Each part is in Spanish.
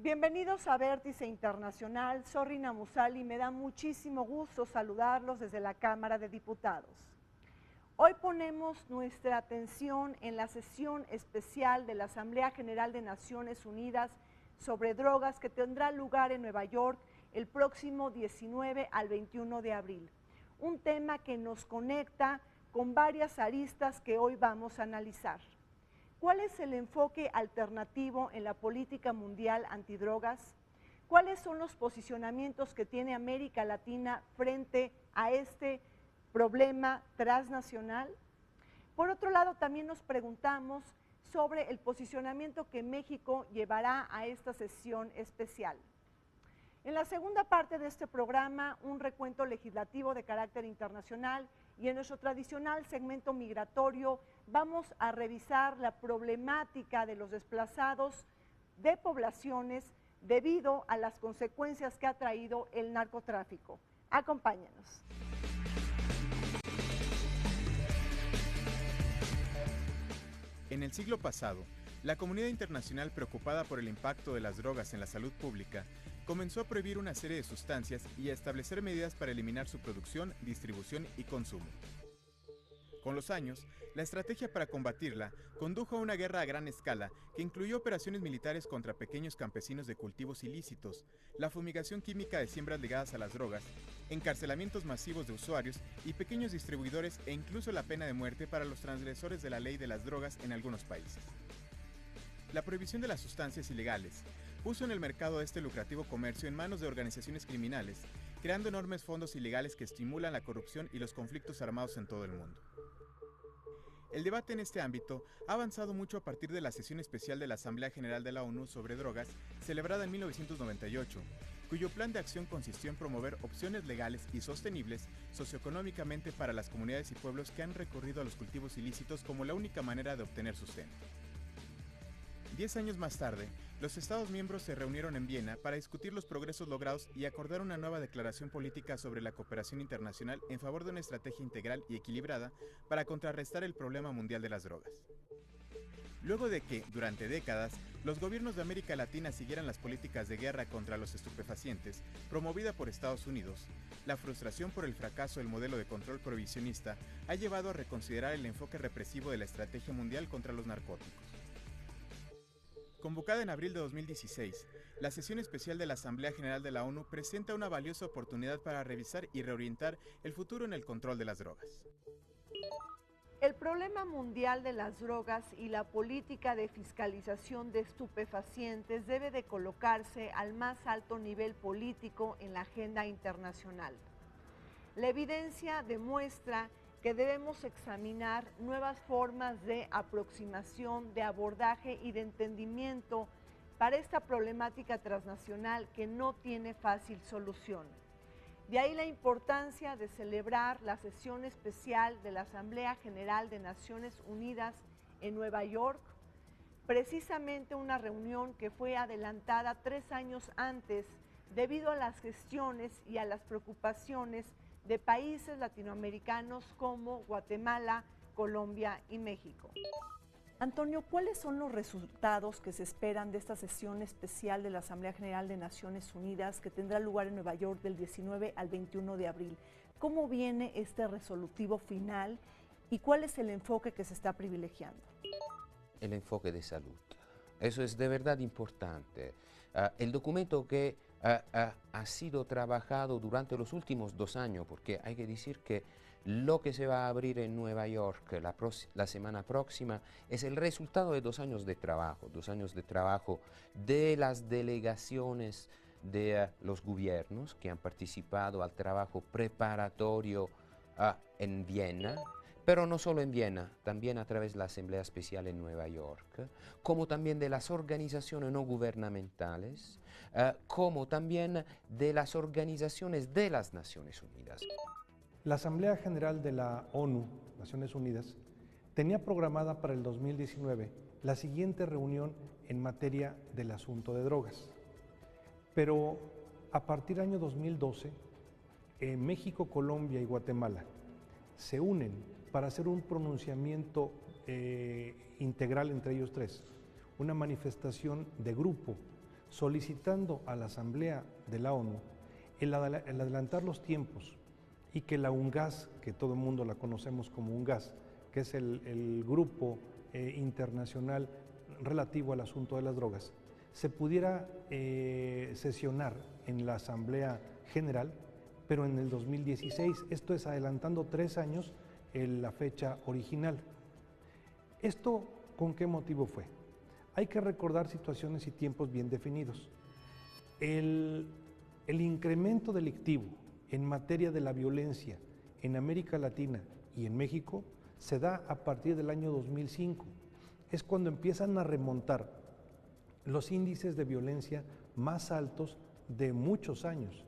Bienvenidos a Vértice Internacional. Soy Rina Musali y me da muchísimo gusto saludarlos desde la Cámara de Diputados. Hoy ponemos nuestra atención en la sesión especial de la Asamblea General de Naciones Unidas sobre drogas que tendrá lugar en Nueva York el próximo 19 al 21 de abril. Un tema que nos conecta con varias aristas que hoy vamos a analizar. ¿Cuál es el enfoque alternativo en la política mundial antidrogas? ¿Cuáles son los posicionamientos que tiene América Latina frente a este problema transnacional? Por otro lado, también nos preguntamos sobre el posicionamiento que México llevará a esta sesión especial. En la segunda parte de este programa, un recuento legislativo de carácter internacional y en nuestro tradicional segmento migratorio vamos a revisar la problemática de los desplazados de poblaciones debido a las consecuencias que ha traído el narcotráfico. Acompáñenos. En el siglo pasado, la comunidad internacional, preocupada por el impacto de las drogas en la salud pública, comenzó a prohibir una serie de sustancias y a establecer medidas para eliminar su producción, distribución y consumo. Con los años, la estrategia para combatirla condujo a una guerra a gran escala que incluyó operaciones militares contra pequeños campesinos de cultivos ilícitos, la fumigación química de siembras ligadas a las drogas, encarcelamientos masivos de usuarios y pequeños distribuidores e incluso la pena de muerte para los transgresores de la ley de las drogas en algunos países. La prohibición de las sustancias ilegales puso en el mercado este lucrativo comercio en manos de organizaciones criminales, creando enormes fondos ilegales que estimulan la corrupción y los conflictos armados en todo el mundo. El debate en este ámbito ha avanzado mucho a partir de la sesión especial de la Asamblea General de la ONU sobre drogas, celebrada en 1998, cuyo plan de acción consistió en promover opciones legales y sostenibles socioeconómicamente para las comunidades y pueblos que han recurrido a los cultivos ilícitos como la única manera de obtener sustento. 10 años más tarde, los Estados miembros se reunieron en Viena para discutir los progresos logrados y acordar una nueva declaración política sobre la cooperación internacional en favor de una estrategia integral y equilibrada para contrarrestar el problema mundial de las drogas. Luego de que, durante décadas, los gobiernos de América Latina siguieran las políticas de guerra contra los estupefacientes, promovida por Estados Unidos, la frustración por el fracaso del modelo de control prohibicionista ha llevado a reconsiderar el enfoque represivo de la estrategia mundial contra los narcóticos. Convocada en abril de 2016, la sesión especial de la Asamblea General de la ONU presenta una valiosa oportunidad para revisar y reorientar el futuro en el control de las drogas. El problema mundial de las drogas y la política de fiscalización de estupefacientes debe de colocarse al más alto nivel político en la agenda internacional. La evidencia demuestra que debemos examinar nuevas formas de aproximación, de abordaje y de entendimiento para esta problemática transnacional que no tiene fácil solución. De ahí la importancia de celebrar la sesión especial de la Asamblea General de Naciones Unidas en Nueva York, precisamente una reunión que fue adelantada 3 años antes debido a las gestiones y a las preocupaciones de países latinoamericanos como Guatemala, Colombia y México. Antonio, ¿cuáles son los resultados que se esperan de esta sesión especial de la Asamblea General de Naciones Unidas que tendrá lugar en Nueva York del 19 al 21 de abril? ¿Cómo viene este resolutivo final y cuál es el enfoque que se está privilegiando? El enfoque de salud. Eso es de verdad importante. El documento que ha sido trabajado durante los últimos 2 años, porque hay que decir que lo que se va a abrir en Nueva York la semana próxima es el resultado de 2 años de trabajo, 2 años de trabajo de las delegaciones de los gobiernos que han participado al trabajo preparatorio en Viena, pero no solo en Viena, también a través de la Asamblea Especial en Nueva York, como también de las organizaciones no gubernamentales, como también de las organizaciones de las Naciones Unidas. La Asamblea General de la ONU, Naciones Unidas, tenía programada para el 2019 la siguiente reunión en materia del asunto de drogas. Pero a partir del año 2012, México, Colombia y Guatemala se unen para hacer un pronunciamiento integral entre ellos tres, una manifestación de grupo solicitando a la Asamblea de la ONU el adelantar los tiempos y que la UNGAS, que todo el mundo la conocemos como UNGAS, que es el grupo internacional relativo al asunto de las drogas, se pudiera sesionar en la Asamblea General, pero en el 2016, esto es adelantando 3 años la fecha original. ¿Esto con qué motivo fue? Hay que recordar situaciones y tiempos bien definidos. El incremento delictivo en materia de la violencia en América Latina y en México se da a partir del año 2005. Es cuando empiezan a remontar los índices de violencia más altos de muchos años.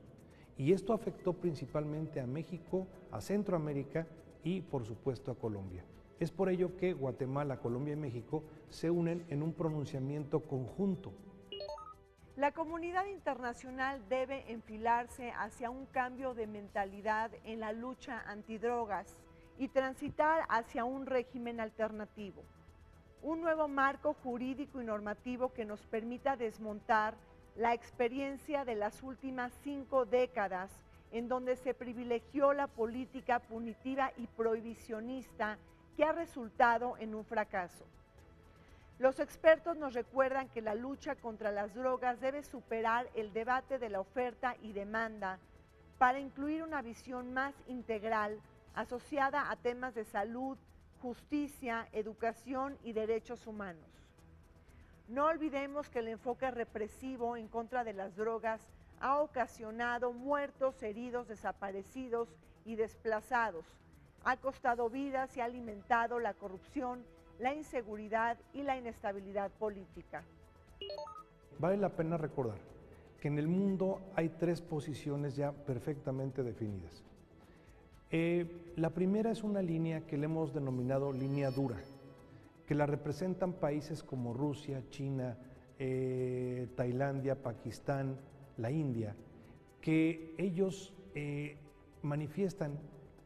Y esto afectó principalmente a México, a Centroamérica y por supuesto a Colombia. Es por ello que Guatemala, Colombia y México se unen en un pronunciamiento conjunto. La comunidad internacional debe enfilarse hacia un cambio de mentalidad en la lucha antidrogas y transitar hacia un régimen alternativo. Un nuevo marco jurídico y normativo que nos permita desmontar la experiencia de las últimas 5 décadas en donde se privilegió la política punitiva y prohibicionista que ha resultado en un fracaso. Los expertos nos recuerdan que la lucha contra las drogas debe superar el debate de la oferta y demanda para incluir una visión más integral asociada a temas de salud, justicia, educación y derechos humanos. No olvidemos que el enfoque represivo en contra de las drogas ha ocasionado muertos, heridos, desaparecidos y desplazados, ha costado vidas y ha alimentado la corrupción, la inseguridad y la inestabilidad política. Vale la pena recordar que en el mundo hay 3 posiciones ya perfectamente definidas. La primera es una línea que le hemos denominado línea dura, que la representan países como Rusia, China, Tailandia, Pakistán, la India, que ellos manifiestan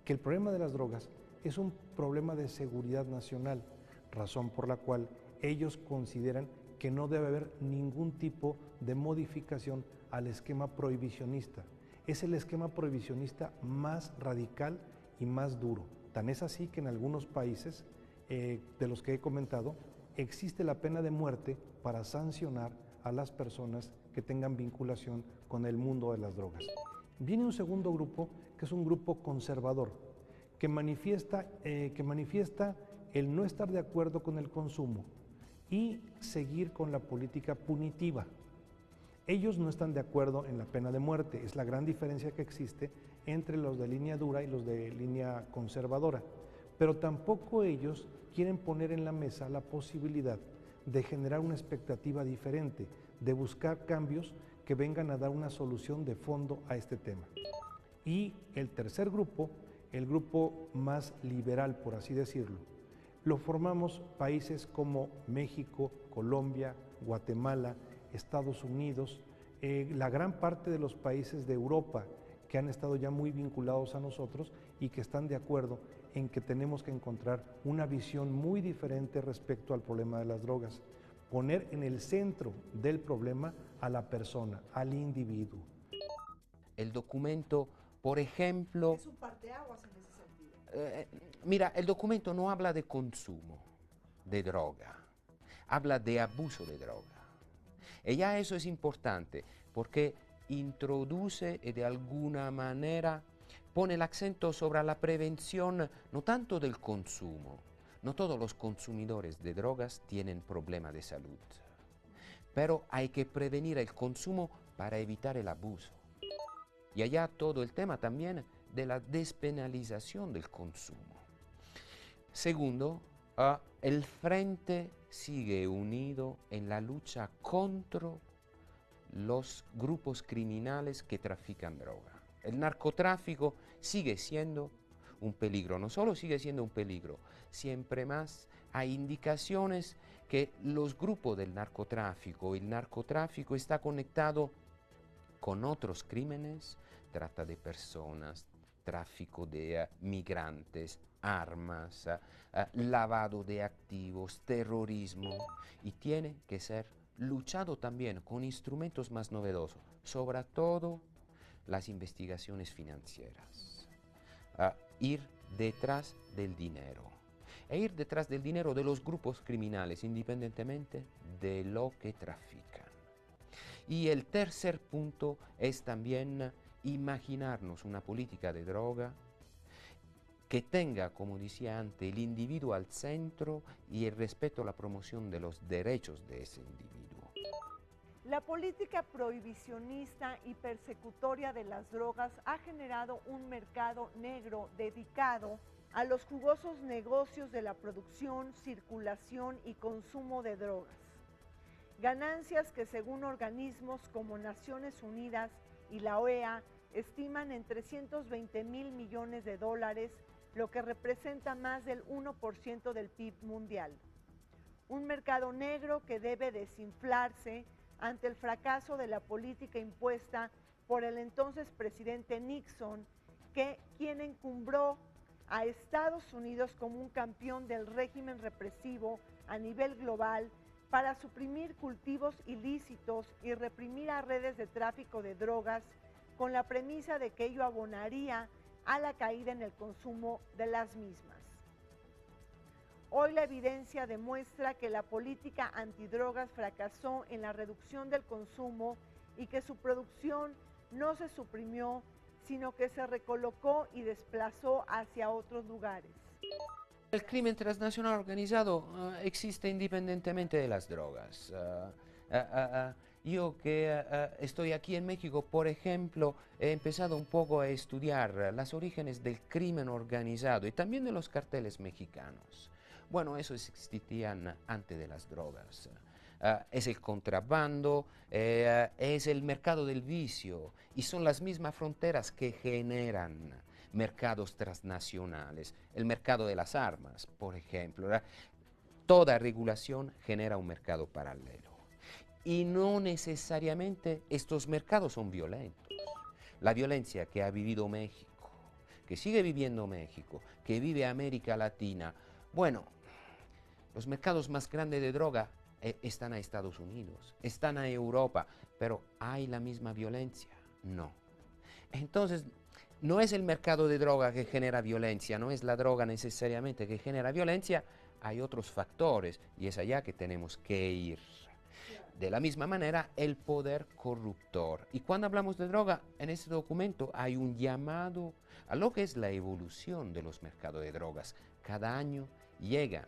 que el problema de las drogas es un problema de seguridad nacional, razón por la cual ellos consideran que no debe haber ningún tipo de modificación al esquema prohibicionista. Es el esquema prohibicionista más radical y más duro. Tan es así que en algunos países de los que he comentado, existe la pena de muerte para sancionar a las personas que tengan vinculación con el mundo de las drogas. Viene un segundo grupo, que es un grupo conservador, que manifiesta el no estar de acuerdo con el consumo y seguir con la política punitiva. Ellos no están de acuerdo en la pena de muerte, es la gran diferencia que existe entre los de línea dura y los de línea conservadora, pero tampoco ellos quieren poner en la mesa la posibilidad de generar una expectativa diferente, de buscar cambios que vengan a dar una solución de fondo a este tema. Y el tercer grupo, el grupo más liberal, por así decirlo, lo formamos países como México, Colombia, Guatemala, Estados Unidos, la gran parte de los países de Europa que han estado ya muy vinculados a nosotros y que están de acuerdo en que tenemos que encontrar una visión muy diferente respecto al problema de las drogas. Poner en el centro del problema a la persona, al individuo. El documento, por ejemplo... Es un parteaguas en ese sentido. Mira, el documento no habla de consumo de droga, habla de abuso de droga. Y ya eso es importante porque introduce y de alguna manera pone el acento sobre la prevención no tanto del consumo. No todos los consumidores de drogas tienen problema de salud, pero hay que prevenir el consumo para evitar el abuso. Y allá todo el tema también de la despenalización del consumo. Segundo, el frente sigue unido en la lucha contra los grupos criminales que trafican droga. El narcotráfico sigue siendo un peligro, no solo sigue siendo un peligro, siempre más hay indicaciones que los grupos del narcotráfico, el narcotráfico está conectado con otros crímenes, trata de personas, tráfico de migrantes, armas, lavado de activos, terrorismo, y tiene que ser luchado también con instrumentos más novedosos, sobre todo las investigaciones financieras, ir detrás del dinero, e ir detrás del dinero de los grupos criminales, independientemente de lo que trafican. Y el tercer punto es también imaginarnos una política de droga que tenga, como decía antes, el individuo al centro y el respeto a la promoción de los derechos de ese individuo. La política prohibicionista y persecutoria de las drogas ha generado un mercado negro dedicado a los jugosos negocios de la producción, circulación y consumo de drogas. Ganancias que según organismos como Naciones Unidas y la OEA estiman en 320.000 millones de dólares, lo que representa más del 1% del PIB mundial. Un mercado negro que debe desinflarse ante el fracaso de la política impuesta por el entonces presidente Nixon, quien encumbró a Estados Unidos como un campeón del régimen represivo a nivel global para suprimir cultivos ilícitos y reprimir a redes de tráfico de drogas con la premisa de que ello abonaría a la caída en el consumo de las mismas. Hoy la evidencia demuestra que la política antidrogas fracasó en la reducción del consumo y que su producción no se suprimió, sino que se recolocó y desplazó hacia otros lugares. El crimen transnacional organizado existe independientemente de las drogas. Yo que estoy aquí en México, por ejemplo, he empezado un poco a estudiar los orígenes del crimen organizado y también de los carteles mexicanos. Bueno, esos existían antes de las drogas. Es el contrabando, es el mercado del vicio y son las mismas fronteras que generan mercados transnacionales. El mercado de las armas, por ejemplo. Toda regulación genera un mercado paralelo. Y no necesariamente estos mercados son violentos. La violencia que ha vivido México, que sigue viviendo México, que vive América Latina, bueno, los mercados más grandes de droga están a Estados Unidos, están a Europa, pero ¿hay la misma violencia? No. Entonces, no es el mercado de droga que genera violencia, no es la droga necesariamente que genera violencia, hay otros factores y es allá que tenemos que ir. De la misma manera, el poder corruptor. Y cuando hablamos de droga, en este documento hay un llamado a lo que es la evolución de los mercados de drogas. Cada año llegan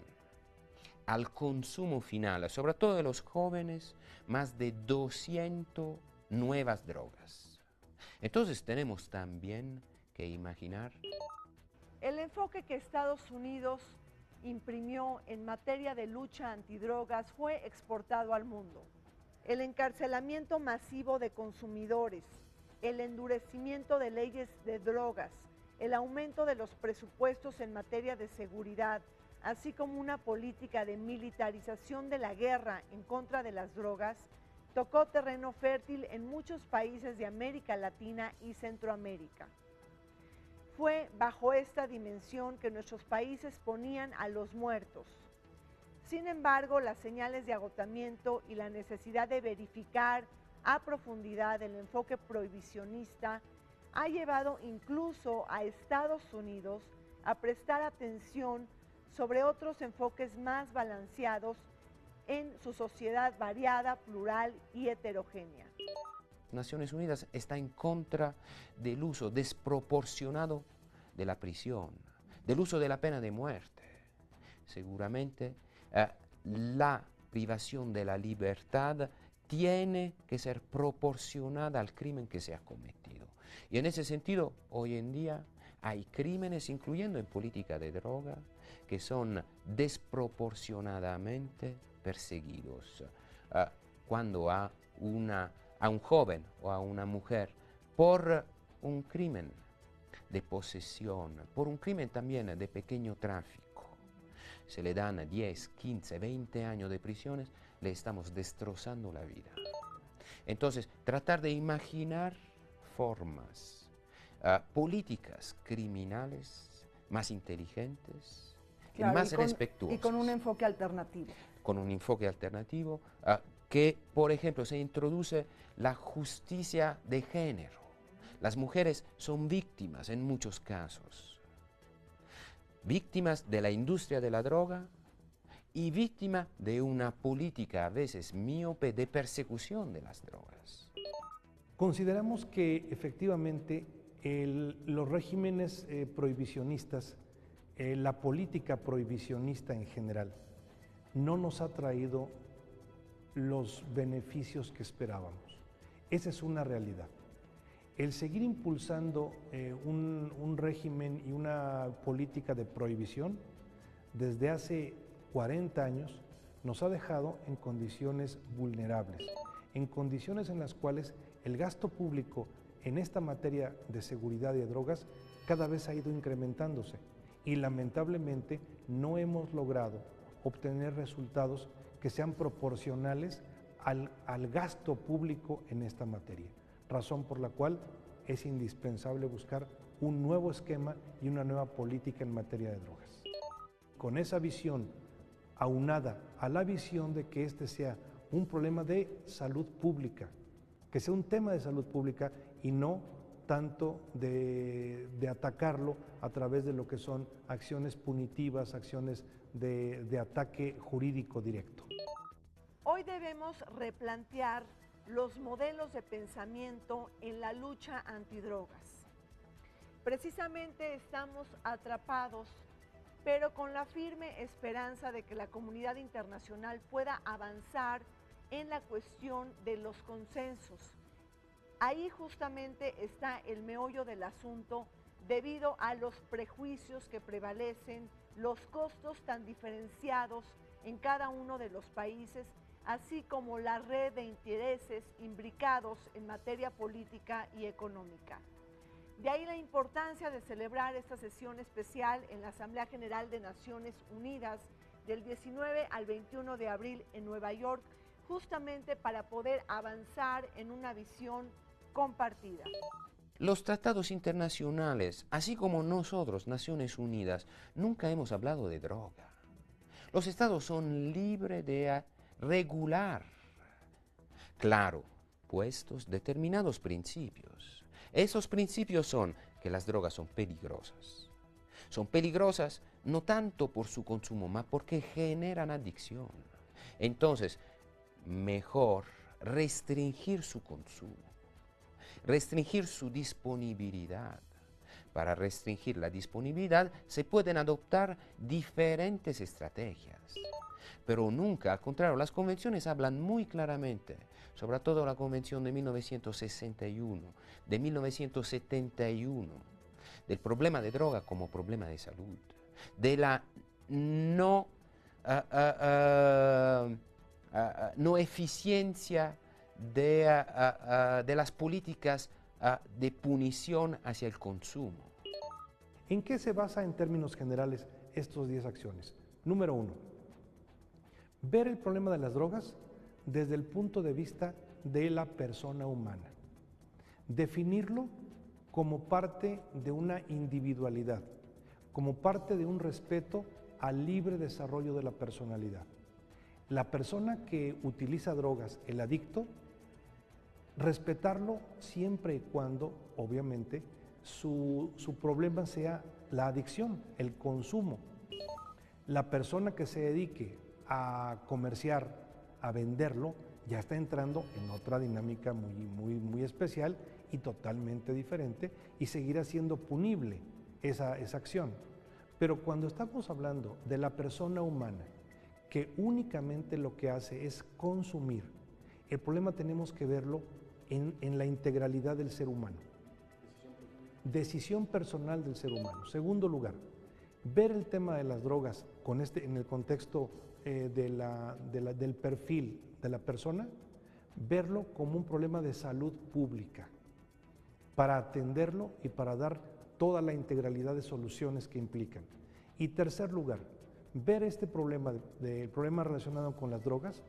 al consumo final, sobre todo de los jóvenes, más de 200 nuevas drogas. Entonces tenemos también que imaginar el enfoque que Estados Unidos imprimió en materia de lucha antidrogas fue exportado al mundo. El encarcelamiento masivo de consumidores, el endurecimiento de leyes de drogas, el aumento de los presupuestos en materia de seguridad, así como una política de militarización de la guerra en contra de las drogas, tocó terreno fértil en muchos países de América Latina y Centroamérica. Fue bajo esta dimensión que nuestros países ponían a los muertos. Sin embargo, las señales de agotamiento y la necesidad de verificar a profundidad el enfoque prohibicionista ha llevado incluso a Estados Unidos a prestar atención sobre otros enfoques más balanceados en su sociedad variada, plural y heterogénea. Naciones Unidas está en contra del uso desproporcionado de la prisión, del uso de la pena de muerte. Seguramente la privación de la libertad tiene que ser proporcionada al crimen que se ha cometido. Y en ese sentido, hoy en día hay crímenes, incluyendo en política de droga, que son desproporcionadamente perseguidos. Cuando a un joven o a una mujer por un crimen de posesión, por un crimen también de pequeño tráfico, se le dan 10, 15, 20 años de prisiones, le estamos destrozando la vida. Entonces, tratar de imaginar formas, políticas criminales más inteligentes, claro, más respetuosas. Y con un enfoque alternativo. Con un enfoque alternativo, que, por ejemplo, se introduce la justicia de género. Las mujeres son víctimas en muchos casos, víctimas de la industria de la droga y víctimas de una política a veces míope de persecución de las drogas. Consideramos que efectivamente los regímenes prohibicionistas, la política prohibicionista en general, no nos ha traído los beneficios que esperábamos. Esa es una realidad. El seguir impulsando un régimen y una política de prohibición desde hace 40 años nos ha dejado en condiciones vulnerables, en condiciones en las cuales el gasto público en esta materia de seguridad y de drogas cada vez ha ido incrementándose y lamentablemente no hemos logrado obtener resultados que sean proporcionales al gasto público en esta materia, razón por la cual es indispensable buscar un nuevo esquema y una nueva política en materia de drogas. Con esa visión aunada a la visión de que este sea un problema de salud pública, que sea un tema de salud pública y no tanto de atacarlo a través de lo que son acciones punitivas, acciones de ataque jurídico directo. Hoy debemos replantear los modelos de pensamiento en la lucha antidrogas. Precisamente estamos atrapados, pero con la firme esperanza de que la comunidad internacional pueda avanzar en la cuestión de los consensos. Ahí justamente está el meollo del asunto debido a los prejuicios que prevalecen, los costos tan diferenciados en cada uno de los países, así como la red de intereses imbricados en materia política y económica. De ahí la importancia de celebrar esta sesión especial en la Asamblea General de Naciones Unidas del 19 al 21 de abril en Nueva York, justamente para poder avanzar en una visión compartida. Los tratados internacionales, así como nosotros, Naciones Unidas, nunca hemos hablado de droga. Los estados son libres de regular, claro, puestos determinados principios. Esos principios son que las drogas son peligrosas. Son peligrosas no tanto por su consumo, más porque generan adicción. Entonces, mejor restringir su consumo, restringir su disponibilidad. Para restringir la disponibilidad se pueden adoptar diferentes estrategias, pero nunca, al contrario, las convenciones hablan muy claramente, sobre todo la convención de 1961, de 1971, del problema de droga como problema de salud, de la no eficiencia de las políticas de punición hacia el consumo. ¿En qué se basa en términos generales estos 10 acciones? Número 1, ver el problema de las drogas desde el punto de vista de la persona humana. Definirlo como parte de una individualidad, como parte de un respeto al libre desarrollo de la personalidad. La persona que utiliza drogas, el adicto, respetarlo siempre y cuando, obviamente, su problema sea la adicción, el consumo. La persona que se dedique a comerciar, a venderlo, ya está entrando en otra dinámica muy especial y totalmente diferente y seguirá siendo punible esa acción. Pero cuando estamos hablando de la persona humana, que únicamente lo que hace es consumir, el problema tenemos que verlo en la integralidad del ser humano. Decisión personal del ser humano. Segundo lugar, ver el tema de las drogas en el contexto del perfil de la persona, verlo como un problema de salud pública, para atenderlo y para dar toda la integralidad de soluciones que implican. Y tercer lugar, ver este problema, el problema relacionado con las drogas,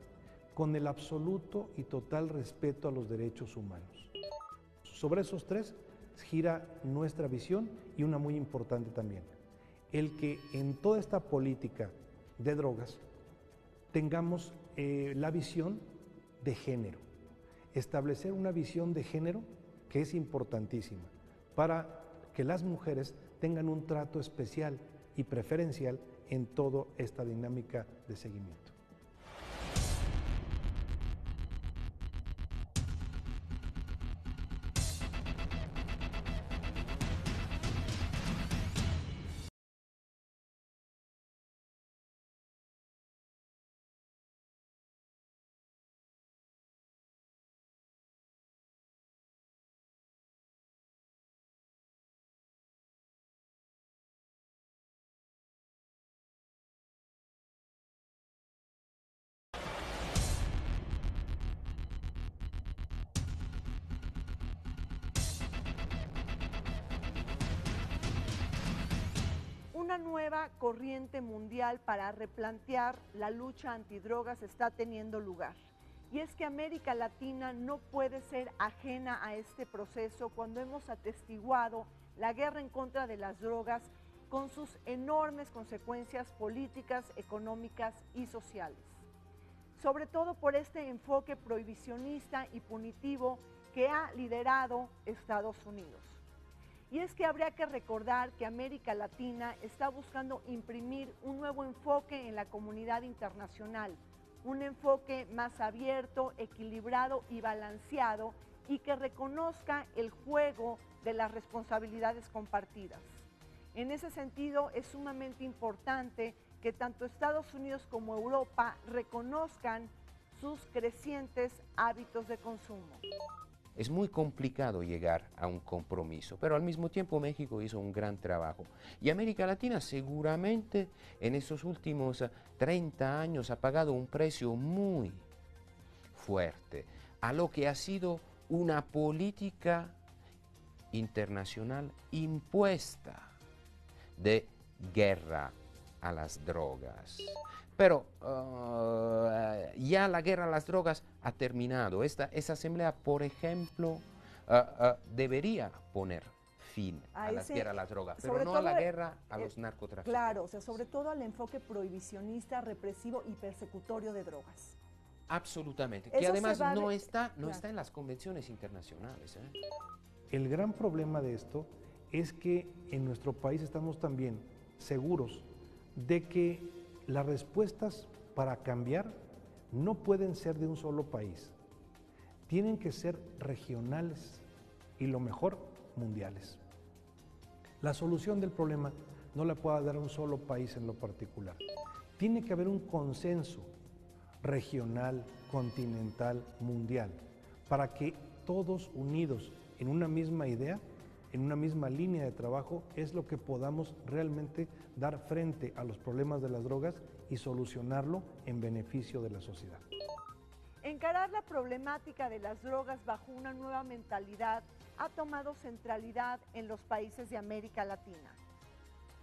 con el absoluto y total respeto a los derechos humanos. Sobre esos tres gira nuestra visión y una muy importante también, el que en toda esta política de drogas tengamos la visión de género. Establecer una visión de género que es importantísima para que las mujeres tengan un trato especial y preferencial en toda esta dinámica de seguimiento. Una nueva corriente mundial para replantear la lucha antidrogas está teniendo lugar. Y es que América Latina no puede ser ajena a este proceso cuando hemos atestiguado la guerra en contra de las drogas con sus enormes consecuencias políticas, económicas y sociales. Sobre todo por este enfoque prohibicionista y punitivo que ha liderado Estados Unidos. Y es que habría que recordar que América Latina está buscando imprimir un nuevo enfoque en la comunidad internacional, un enfoque más abierto, equilibrado y balanceado y que reconozca el juego de las responsabilidades compartidas. En ese sentido, es sumamente importante que tanto Estados Unidos como Europa reconozcan sus crecientes hábitos de consumo. Es muy complicado llegar a un compromiso, pero al mismo tiempo México hizo un gran trabajo. Y América Latina seguramente en estos últimos 30 años ha pagado un precio muy fuerte a lo que ha sido una política internacional impuesta de guerra a las drogas. Pero ya la guerra a las drogas ha terminado. Esta asamblea, por ejemplo, debería poner fin a la guerra a las drogas, pero no a la guerra a los narcotraficantes. Claro, o sea, sobre todo al enfoque prohibicionista, represivo y persecutorio de drogas. Absolutamente, que Eso además se no está claro. en las convenciones internacionales. El gran problema de esto es que en nuestro país estamos también seguros de que las respuestas para cambiar no pueden ser de un solo país. Tienen que ser regionales y lo mejor, mundiales. La solución del problema no la puede dar un solo país en lo particular. Tiene que haber un consenso regional, continental, mundial, para que todos unidos en una misma idea, en una misma línea de trabajo, es lo que podamos realmente dar frente a los problemas de las drogas y solucionarlo en beneficio de la sociedad. Encarar la problemática de las drogas bajo una nueva mentalidad ha tomado centralidad en los países de América Latina.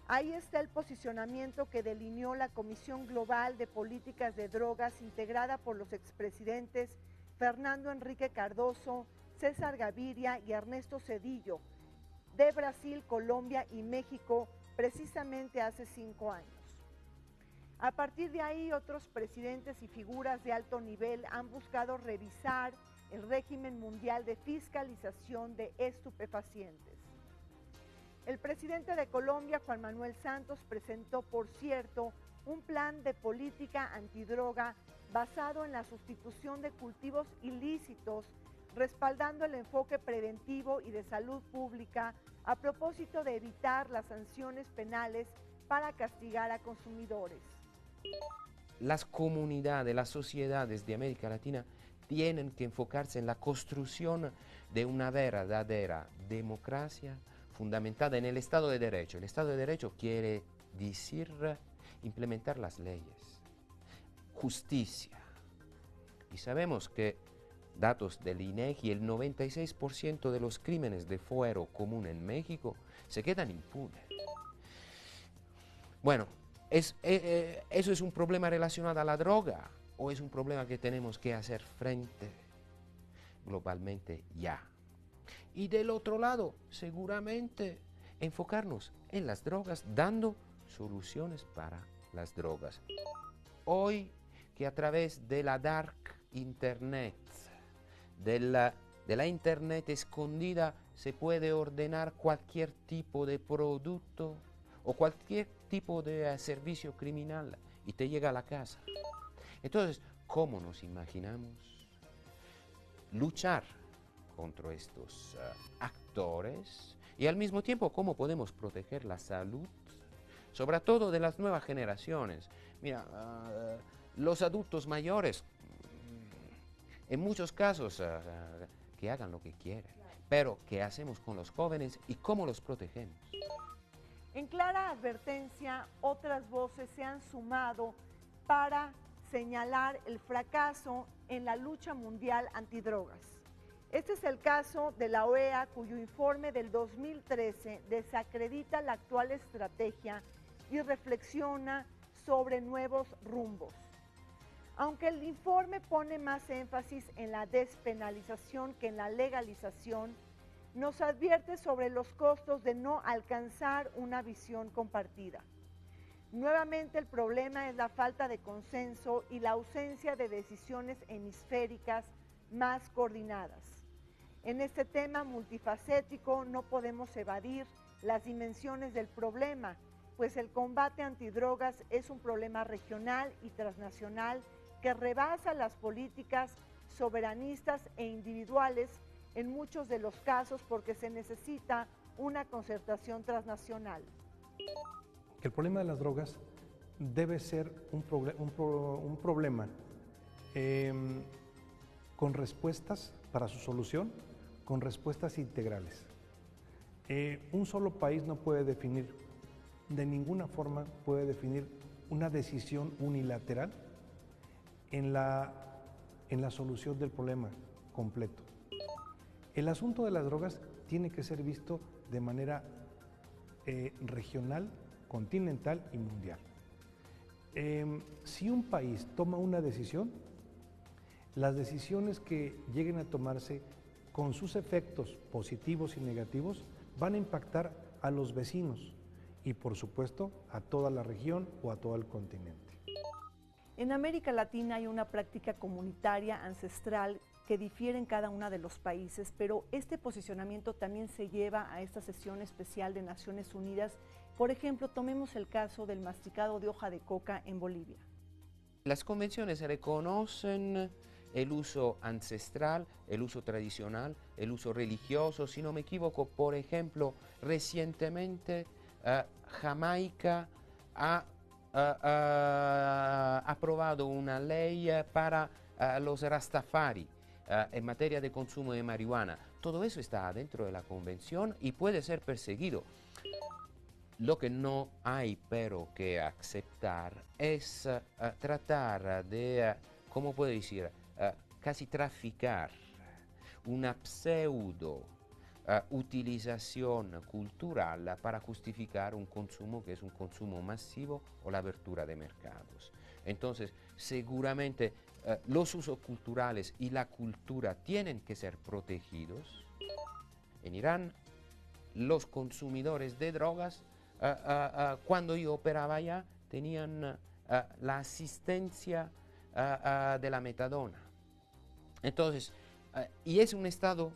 Ahí está el posicionamiento que delineó la Comisión Global de Políticas de Drogas, integrada por los expresidentes Fernando Henrique Cardoso, César Gaviria y Ernesto Zedillo, de Brasil, Colombia y México, precisamente hace 5 años. A partir de ahí, otros presidentes y figuras de alto nivel han buscado revisar el régimen mundial de fiscalización de estupefacientes. El presidente de Colombia, Juan Manuel Santos, presentó, por cierto, un plan de política antidroga basado en la sustitución de cultivos ilícitos, respaldando el enfoque preventivo y de salud pública a propósito de evitar las sanciones penales para castigar a consumidores. Las comunidades, las sociedades de América Latina tienen que enfocarse en la construcción de una verdadera democracia fundamentada en el Estado de Derecho. El Estado de Derecho quiere decir implementar las leyes, justicia. Y sabemos que datos del INEGI, el 96% de los crímenes de fuero común en México se quedan impunes. Bueno, ¿eso es un problema relacionado a la droga o es un problema que tenemos que hacer frente globalmente ya? Y del otro lado, seguramente enfocarnos en las drogas, dando soluciones para las drogas. Hoy, que a través de la dark Internet. De la Internet escondida se puede ordenar cualquier tipo de producto o cualquier tipo de servicio criminal y te llega a la casa. Entonces, ¿cómo nos imaginamos luchar contra estos actores y al mismo tiempo cómo podemos proteger la salud, sobre todo de las nuevas generaciones? Mira, los adultos mayores, en muchos casos, que hagan lo que quieren, pero ¿qué hacemos con los jóvenes y cómo los protegemos? En clara advertencia, otras voces se han sumado para señalar el fracaso en la lucha mundial antidrogas. Este es el caso de la OEA, cuyo informe del 2013 desacredita la actual estrategia y reflexiona sobre nuevos rumbos. Aunque el informe pone más énfasis en la despenalización que en la legalización, nos advierte sobre los costos de no alcanzar una visión compartida. Nuevamente el problema es la falta de consenso y la ausencia de decisiones hemisféricas más coordinadas. En este tema multifacético no podemos evadir las dimensiones del problema, pues el combate antidrogas es un problema regional y transnacional que rebasa las políticas soberanistas e individuales en muchos de los casos porque se necesita una concertación transnacional. El problema de las drogas debe ser un problema con respuestas para su solución, con respuestas integrales. Un solo país no puede definir, de ninguna forma puede definir una decisión unilateral en la solución del problema completo. El asunto de las drogas tiene que ser visto de manera regional, continental y mundial. Si un país toma una decisión, las decisiones que lleguen a tomarse con sus efectos positivos y negativos van a impactar a los vecinos y por supuesto a toda la región o a todo el continente. En América Latina hay una práctica comunitaria ancestral que difiere en cada uno de los países, pero este posicionamiento también se lleva a esta sesión especial de Naciones Unidas. Por ejemplo, tomemos el caso del masticado de hoja de coca en Bolivia. Las convenciones reconocen el uso ancestral, el uso tradicional, el uso religioso. Si no me equivoco, por ejemplo, recientemente Jamaica ha aprobado una ley para los Rastafari en materia de consumo de marihuana. Todo eso está dentro de la convención y puede ser perseguido. Lo que no hay pero que aceptar es tratar de, ¿cómo puedo decir? Casi traficar una pseudo utilización cultural para justificar un consumo que es un consumo masivo o la apertura de mercados. Entonces, seguramente los usos culturales y la cultura tienen que ser protegidos. En Irán, los consumidores de drogas, cuando yo operaba allá, tenían la asistencia de la metadona. Entonces, y es un estado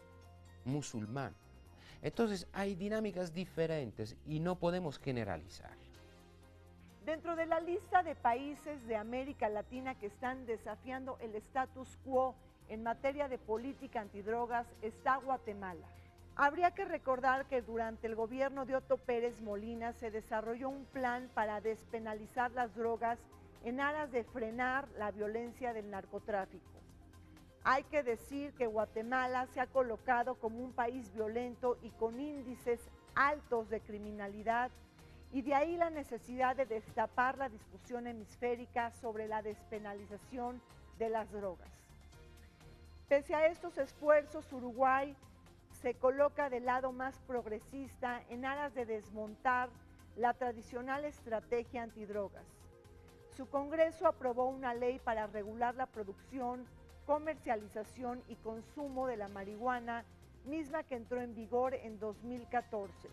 musulmán. Entonces hay dinámicas diferentes y no podemos generalizar. Dentro de la lista de países de América Latina que están desafiando el status quo en materia de política antidrogas está Guatemala. Habría que recordar que durante el gobierno de Otto Pérez Molina se desarrolló un plan para despenalizar las drogas en aras de frenar la violencia del narcotráfico. Hay que decir que Guatemala se ha colocado como un país violento y con índices altos de criminalidad, y de ahí la necesidad de destapar la discusión hemisférica sobre la despenalización de las drogas. Pese a estos esfuerzos, Uruguay se coloca del lado más progresista en aras de desmontar la tradicional estrategia antidrogas. Su Congreso aprobó una ley para regular la producción, comercialización y consumo de la marihuana, misma que entró en vigor en 2014.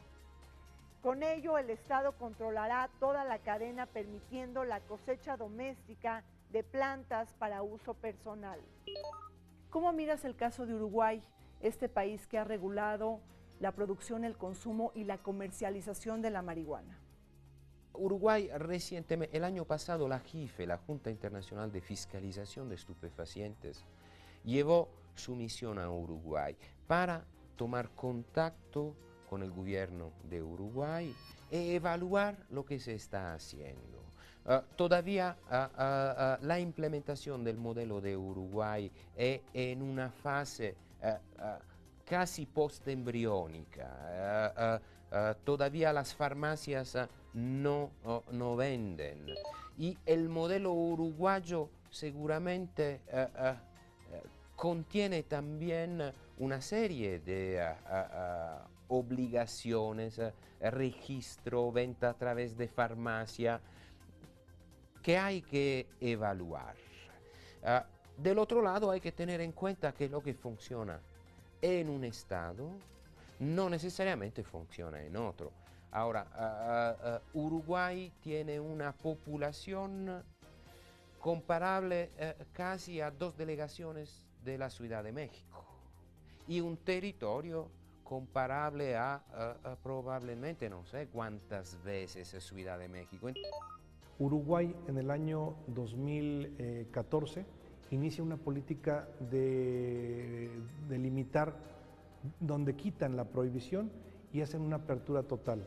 Con ello, el Estado controlará toda la cadena, permitiendo la cosecha doméstica de plantas para uso personal. ¿Cómo miras el caso de Uruguay, este país que ha regulado la producción, el consumo y la comercialización de la marihuana? Uruguay recientemente, el año pasado, la JIFE, la Junta Internacional de Fiscalización de Estupefacientes, llevó su misión a Uruguay para tomar contacto con el gobierno de Uruguay e evaluar lo que se está haciendo. Todavía la implementación del modelo de Uruguay es en una fase casi postembriónica. Todavía las farmacias no venden. Y el modelo uruguayo seguramente contiene también una serie de obligaciones, registro, venta a través de farmacia, que hay que evaluar. Del otro lado hay que tener en cuenta que lo que funciona en un estado no necesariamente funciona en otro. Ahora, Uruguay tiene una población comparable casi a 2 delegaciones de la Ciudad de México y un territorio comparable a probablemente no sé cuántas veces Ciudad de México. Uruguay en el año 2014 inicia una política de limitar, donde quitan la prohibición y hacen una apertura total.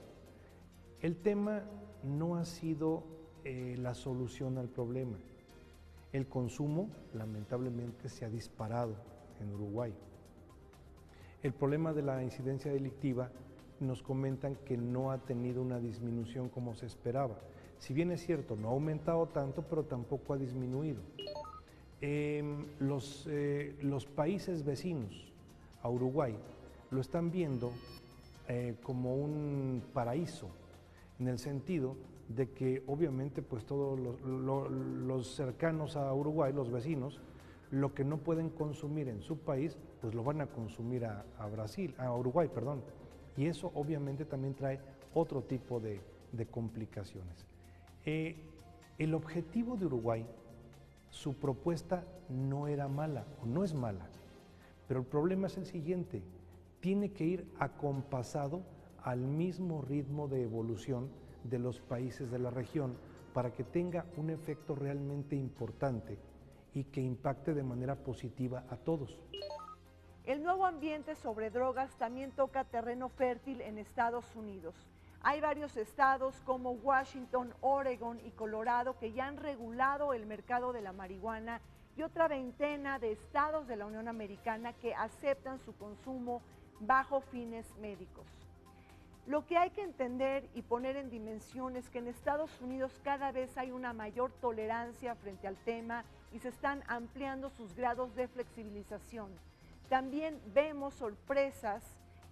El tema no ha sido la solución al problema. El consumo, lamentablemente, se ha disparado en Uruguay. El problema de la incidencia delictiva, nos comentan que no ha tenido una disminución como se esperaba. Si bien es cierto, no ha aumentado tanto, pero tampoco ha disminuido. Los países vecinos a Uruguay lo están viendo como un paraíso, en el sentido de que obviamente pues todos los cercanos a Uruguay, los vecinos, lo que no pueden consumir en su país, pues lo van a consumir a Uruguay, perdón. Y eso obviamente también trae otro tipo de complicaciones. El objetivo de Uruguay, su propuesta no era mala, o no es mala, pero el problema es el siguiente: tiene que ir acompasado al mismo ritmo de evolución de los países de la región para que tenga un efecto realmente importante y que impacte de manera positiva a todos. El nuevo ambiente sobre drogas también toca terreno fértil en Estados Unidos. Hay varios estados como Washington, Oregon y Colorado que ya han regulado el mercado de la marihuana y otra veintena de estados de la Unión Americana que aceptan su consumo bajo fines médicos. Lo que hay que entender y poner en dimensión es que en Estados Unidos cada vez hay una mayor tolerancia frente al tema y se están ampliando sus grados de flexibilización. También vemos sorpresas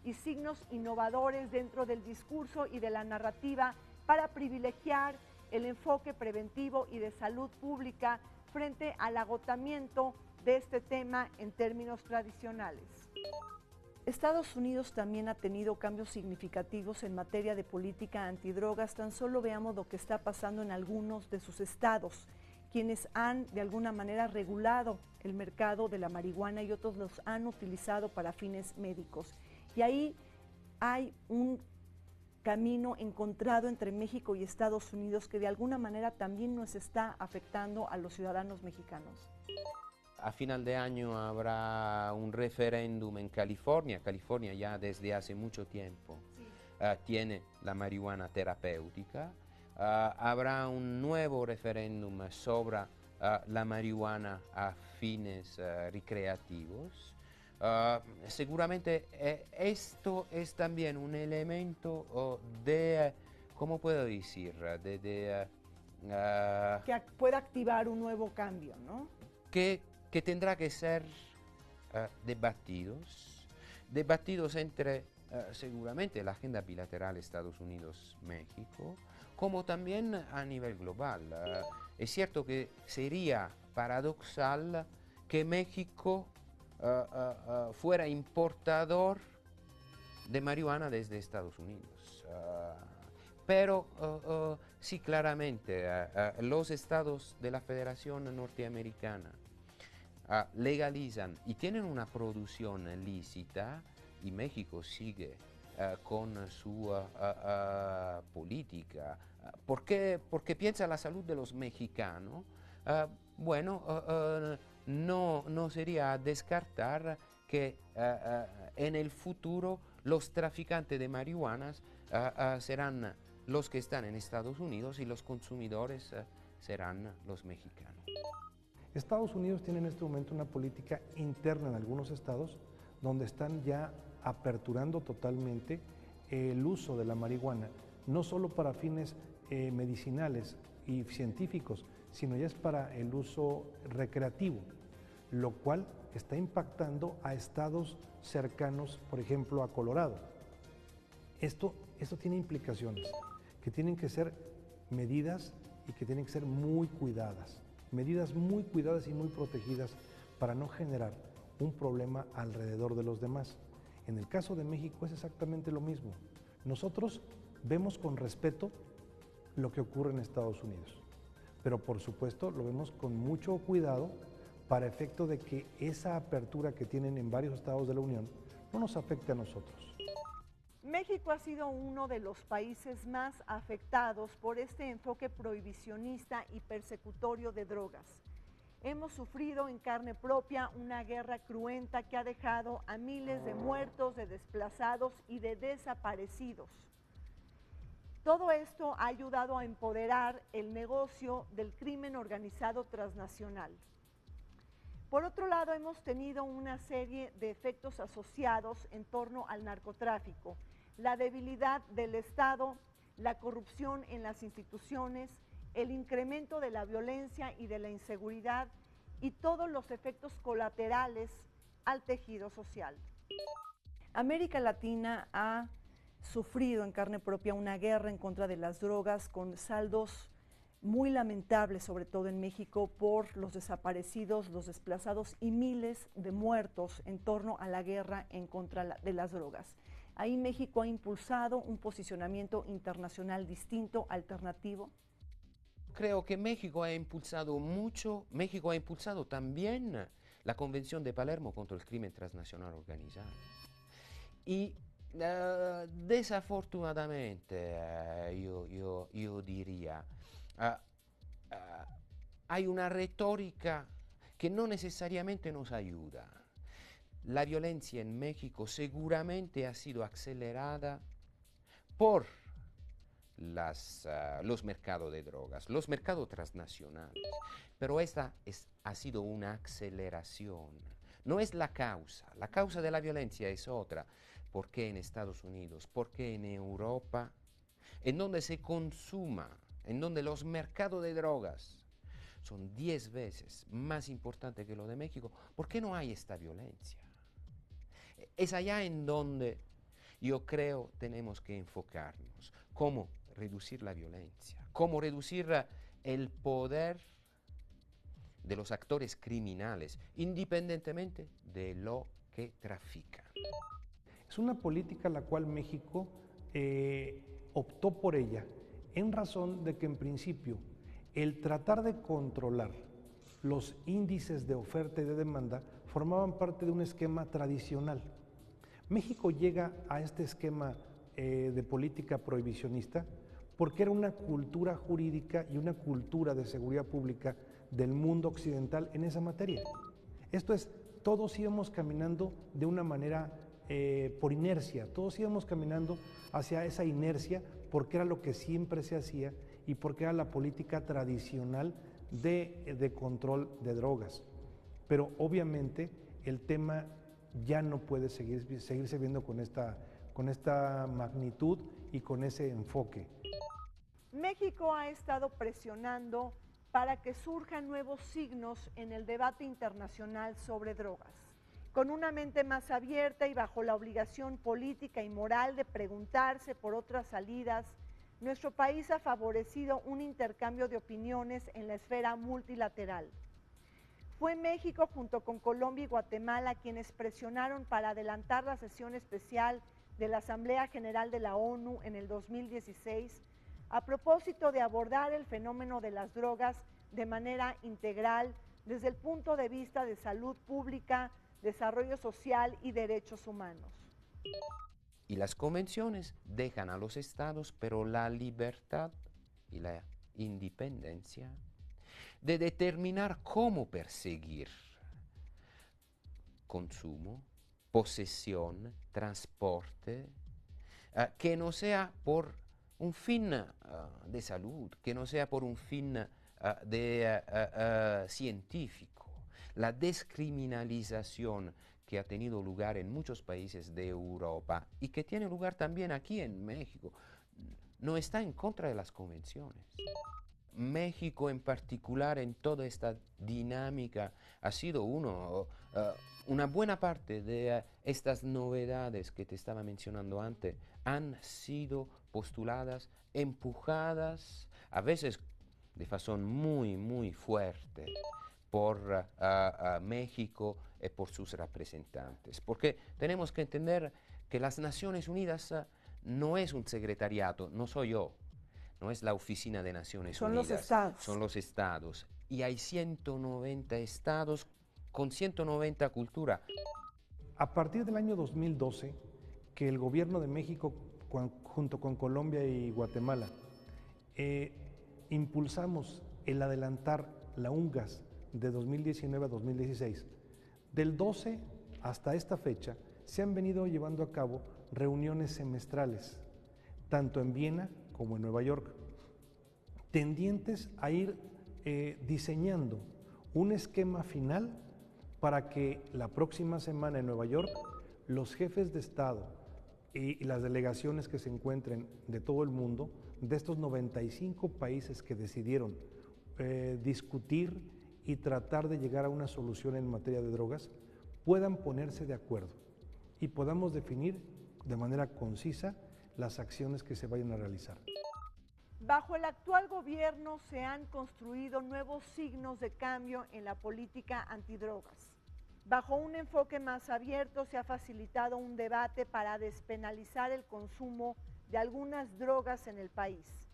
y signos innovadores dentro del discurso y de la narrativa para privilegiar el enfoque preventivo y de salud pública frente al agotamiento de este tema en términos tradicionales. Estados Unidos también ha tenido cambios significativos en materia de política antidrogas. Tan solo veamos lo que está pasando en algunos de sus estados, quienes han de alguna manera regulado el mercado de la marihuana y otros los han utilizado para fines médicos. Y ahí hay un camino encontrado entre México y Estados Unidos que de alguna manera también nos está afectando a los ciudadanos mexicanos. A final de año habrá un referéndum en California. California ya desde hace mucho tiempo tiene la marihuana terapéutica. Habrá un nuevo referéndum sobre la marihuana a fines recreativos. Seguramente esto es también un elemento de, ¿cómo puedo decir? Que pueda activar un nuevo cambio, ¿no? Que tendrá que ser debatidos entre seguramente la agenda bilateral Estados Unidos-México, como también a nivel global. Es cierto que sería paradoxal que México fuera importador de marihuana desde Estados Unidos. Pero Sí, claramente, los estados de la Federación Norteamericana legalizan y tienen una producción lícita, y México sigue con su política. ¿Por qué? Porque piensa la salud de los mexicanos. Bueno, no sería descartar que en el futuro los traficantes de marihuanas serán los que están en Estados Unidos y los consumidores serán los mexicanos. Estados Unidos tiene en este momento una política interna en algunos estados donde están ya aperturando totalmente el uso de la marihuana, no solo para fines medicinales y científicos, sino ya es para el uso recreativo, lo cual está impactando a estados cercanos, por ejemplo, a Colorado. Esto tiene implicaciones que tienen que ser medidas y que tienen que ser muy cuidadas, medidas muy cuidadas y muy protegidas para no generar un problema alrededor de los demás. En el caso de México es exactamente lo mismo. Nosotros vemos con respeto lo que ocurre en Estados Unidos, pero por supuesto lo vemos con mucho cuidado para efecto de que esa apertura que tienen en varios estados de la Unión no nos afecte a nosotros. México ha sido uno de los países más afectados por este enfoque prohibicionista y persecutorio de drogas. Hemos sufrido en carne propia una guerra cruenta que ha dejado a miles de muertos, de desplazados y de desaparecidos. Todo esto ha ayudado a empoderar el negocio del crimen organizado transnacional. Por otro lado, hemos tenido una serie de efectos asociados en torno al narcotráfico, la debilidad del Estado, la corrupción en las instituciones, el incremento de la violencia y de la inseguridad y todos los efectos colaterales al tejido social. América Latina ha sufrido en carne propia una guerra en contra de las drogas con saldos muy lamentables, sobre todo en México, por los desaparecidos, los desplazados y miles de muertos en torno a la guerra en contra de las drogas. Ahí México ha impulsado un posicionamiento internacional distinto, alternativo. Creo que México ha impulsado mucho, México ha impulsado también la Convención de Palermo contra el crimen transnacional organizado. Y desafortunadamente, yo diría, hay una retórica que no necesariamente nos ayuda. La violencia en México seguramente ha sido acelerada por los mercados de drogas, los mercados transnacionales, pero esta ha sido una aceleración, no es la causa de la violencia es otra. ¿Por qué en Estados Unidos? ¿Por qué en Europa? En donde se consuma, en donde los mercados de drogas son 10 veces más importantes que lo de México, ¿por qué no hay esta violencia? Es allá en donde yo creo tenemos que enfocarnos. ¿Cómo reducir la violencia? ¿Cómo reducir el poder de los actores criminales, independientemente de lo que trafican? Es una política la cual México optó por ella en razón de que en principio el tratar de controlar los índices de oferta y de demanda formaban parte de un esquema tradicional. México llega a este esquema de política prohibicionista porque era una cultura jurídica y una cultura de seguridad pública del mundo occidental en esa materia. Esto es, todos íbamos caminando de una manera por inercia, todos íbamos caminando hacia esa inercia porque era lo que siempre se hacía y porque era la política tradicional de control de drogas. Pero obviamente el tema ya no puede seguirse viendo con esta magnitud y con ese enfoque. México ha estado presionando para que surjan nuevos signos en el debate internacional sobre drogas. Con una mente más abierta y bajo la obligación política y moral de preguntarse por otras salidas, nuestro país ha favorecido un intercambio de opiniones en la esfera multilateral. Fue México junto con Colombia y Guatemala quienes presionaron para adelantar la sesión especial de la Asamblea General de la ONU en el 2016 a propósito de abordar el fenómeno de las drogas de manera integral desde el punto de vista de salud pública, desarrollo social y derechos humanos. Y las convenciones dejan a los estados, pero la libertad y la independencia de determinar cómo perseguir consumo, posesión, transporte, que no sea por un fin de salud, que no sea por un fin científico. La descriminalización que ha tenido lugar en muchos países de Europa y que tiene lugar también aquí en México, no está en contra de las convenciones. México en particular en toda esta dinámica ha sido una buena parte de estas novedades que te estaba mencionando antes han sido postuladas, empujadas, a veces de razón muy fuerte por México y por sus representantes. Porque tenemos que entender que las Naciones Unidas no es un secretariado, no soy yo, no es la Oficina de Naciones Unidas. Son los estados. Son los estados. Y hay 190 estados con 190 culturas. A partir del año 2012, que el gobierno de México, junto con Colombia y Guatemala, impulsamos el adelantar la UNGAS de 2019 a 2016. Del 12 hasta esta fecha se han venido llevando a cabo reuniones semestrales, tanto en Viena como en Nueva York, tendientes a ir diseñando un esquema final para que la próxima semana en Nueva York los jefes de Estado y las delegaciones que se encuentren de todo el mundo, de estos 95 países que decidieron discutir y tratar de llegar a una solución en materia de drogas, puedan ponerse de acuerdo y podamos definir de manera concisa las acciones que se vayan a realizar. Bajo el actual gobierno se han construido nuevos signos de cambio en la política antidrogas. Bajo un enfoque más abierto se ha facilitado un debate para despenalizar el consumo de algunas drogas en el país.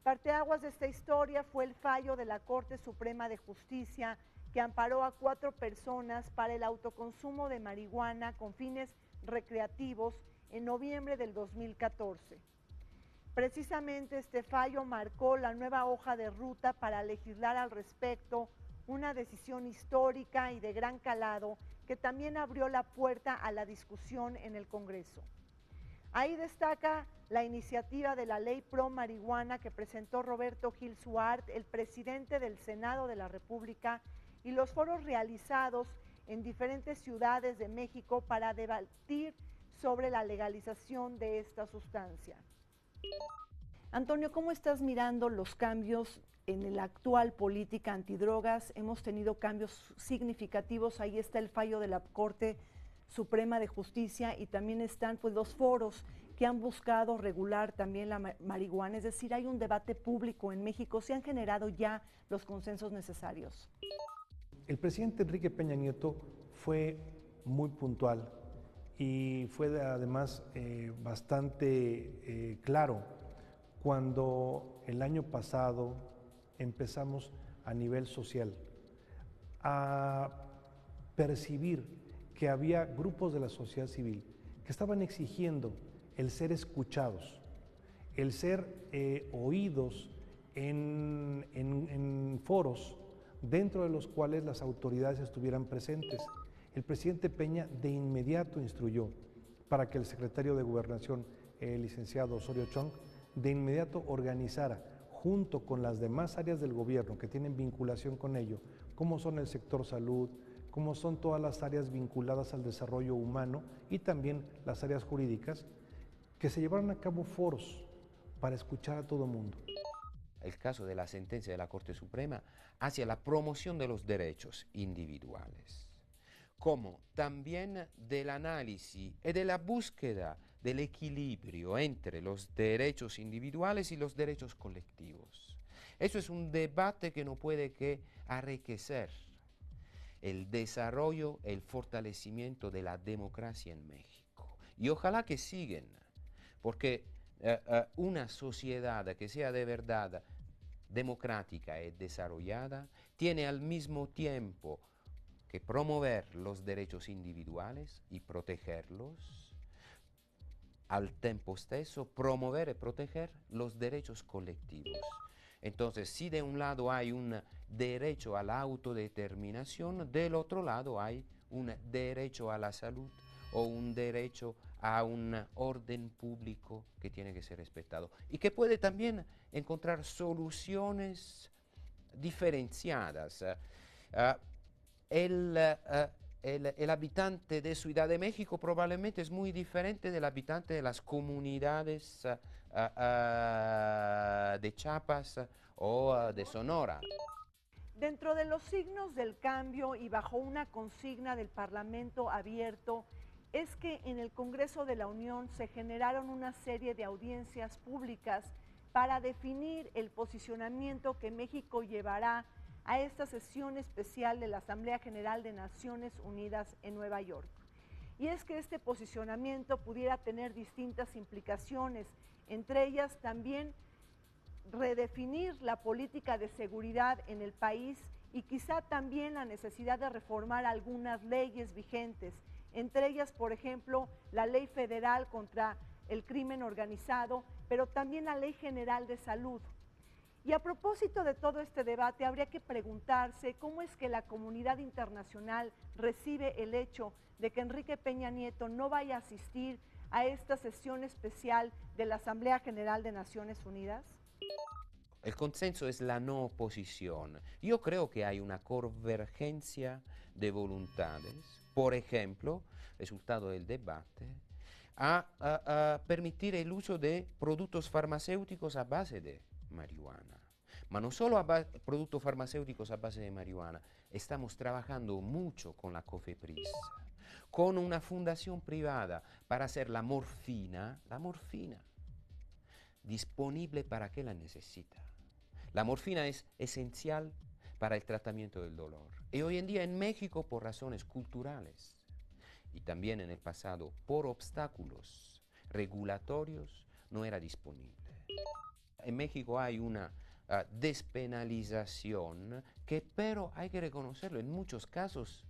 Parteaguas de esta historia fue el fallo de la Corte Suprema de Justicia que amparó a 4 personas para el autoconsumo de marihuana con fines recreativos en noviembre del 2014. Precisamente este fallo marcó la nueva hoja de ruta para legislar al respecto, una decisión histórica y de gran calado que también abrió la puerta a la discusión en el Congreso. Ahí destaca la iniciativa de la Ley Pro Marihuana que presentó Roberto Gil Suart, el presidente del Senado de la República, y los foros realizados en diferentes ciudades de México para debatir sobre la legalización de esta sustancia. Antonio, ¿cómo estás mirando los cambios en la actual política antidrogas? Hemos tenido cambios significativos, ahí está el fallo de la Corte Suprema de Justicia y también están pues los foros que han buscado regular también la marihuana, es decir, hay un debate público en México, ¿se han generado ya los consensos necesarios? El presidente Enrique Peña Nieto fue muy puntual y fue además bastante claro cuando el año pasado empezamos a nivel social a percibir que había grupos de la sociedad civil que estaban exigiendo el ser escuchados, el ser oídos en foros dentro de los cuales las autoridades estuvieran presentes. El presidente Peña de inmediato instruyó para que el secretario de Gobernación, el licenciado Osorio Chong, de inmediato organizara, junto con las demás áreas del gobierno que tienen vinculación con ello, como son el sector salud, como son todas las áreas vinculadas al desarrollo humano y también las áreas jurídicas, que se llevaran a cabo foros para escuchar a todo el mundo. El caso de la sentencia de la Corte Suprema hacia la promoción de los derechos individuales, como también del análisis y de la búsqueda del equilibrio entre los derechos individuales y los derechos colectivos. Eso es un debate que no puede que enriquecer el desarrollo, el fortalecimiento de la democracia en México. Y ojalá que sigan, porque una sociedad que sea de verdad democrática y desarrollada, tiene al mismo tiempo que promover los derechos individuales y protegerlos, al tiempo stesso promover y proteger los derechos colectivos. Entonces, si de un lado hay un derecho a la autodeterminación, del otro lado hay un derecho a la salud o un derecho a un orden público que tiene que ser respetado y que puede también encontrar soluciones diferenciadas. El habitante de Ciudad de México probablemente es muy diferente del habitante de las comunidades de Chiapas o de Sonora. Dentro de los signos del cambio y bajo una consigna del Parlamento abierto, es que en el Congreso de la Unión se generaron una serie de audiencias públicas para definir el posicionamiento que México llevará a esta sesión especial de la Asamblea General de Naciones Unidas en Nueva York. Y es que este posicionamiento pudiera tener distintas implicaciones, entre ellas también redefinir la política de seguridad en el país y quizá también la necesidad de reformar algunas leyes vigentes, entre ellas, por ejemplo, la Ley Federal contra el Crimen Organizado, pero también la Ley General de Salud. Y a propósito de todo este debate, habría que preguntarse cómo es que la comunidad internacional recibe el hecho de que Enrique Peña Nieto no vaya a asistir a esta sesión especial de la Asamblea General de Naciones Unidas. El consenso es la no oposición. Yo creo que hay una convergencia de voluntades. Por ejemplo, resultado del debate, a permitir el uso de productos farmacéuticos a base de marihuana. Pero no solo productos farmacéuticos a base de marihuana, estamos trabajando mucho con la COFEPRIS, con una fundación privada para hacer la morfina disponible para quien la necesita. La morfina es esencial para el tratamiento del dolor. Y hoy en día en México, por razones culturales y también en el pasado por obstáculos regulatorios, no era disponible. En México hay una despenalización que, pero hay que reconocerlo, en muchos casos